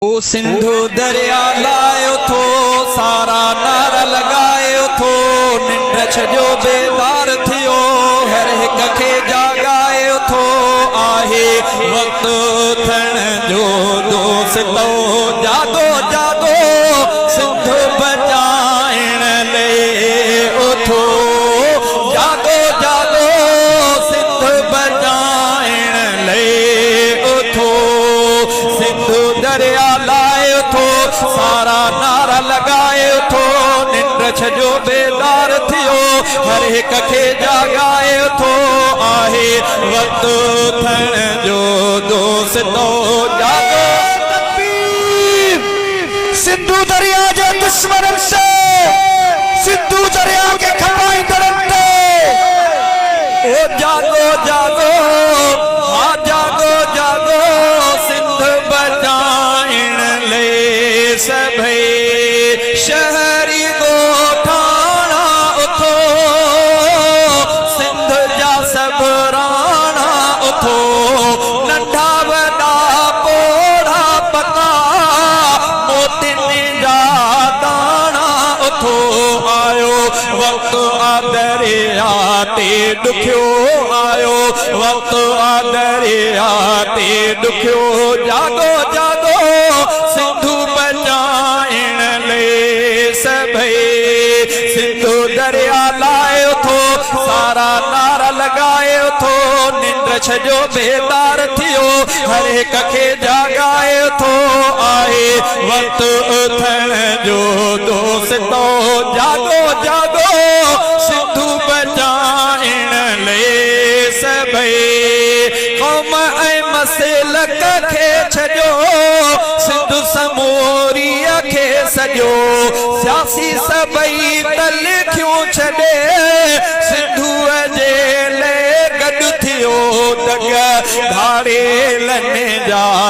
ओ सिंधु दरिया लायो थो सारा नारा लगायो थो निंड छजो बेदार थियो हर एक खे जागायो थो आहे वक्त थण जो दोस्तो जागो जागो सिंधु बचाइण ले उथो जागो जागो सिंधु बचाइण ले उथो सिंधु दरिया सारा नारा लगायो थो निंड छजो बेदार थियो हर एक खे जागायो थो आहे वक्त थण जो दोस्तो जागो सिंधु दरिया जे दुश्मनन से सिंधु दरिया के खपाईंदड़न ते ओ जागो जागो हाँ जागो जागो सिंधु बचाइण ले सभई शहरी गोठाणा उथो सिंध जा सब राणा उथो नंढा वॾा पोढ़ा पता मोतियुनि जा दाणा उथो आयो वक्त आ दरिया ते ॾुखियो आयो वक्त आ दरिया ते ॾुखियो जागो जागो सिंधु बचाइण ले सभई सिंधु दरिया लायो थो सारा नारा लगायो थो निंड छजो बेदार थियो हर एक खे जागायो थो आहे वक्त थण जो दोस्तो जागो जागो सिंधु बचाइण ले सभई क़ौम ऐं मसलक खे छजो सिंधु समूरीअ खे सॼो सियासी सभई तलिखियूं छॾे सिंधुअ जे ले गॾु थियो दग धाड़ेलनि जा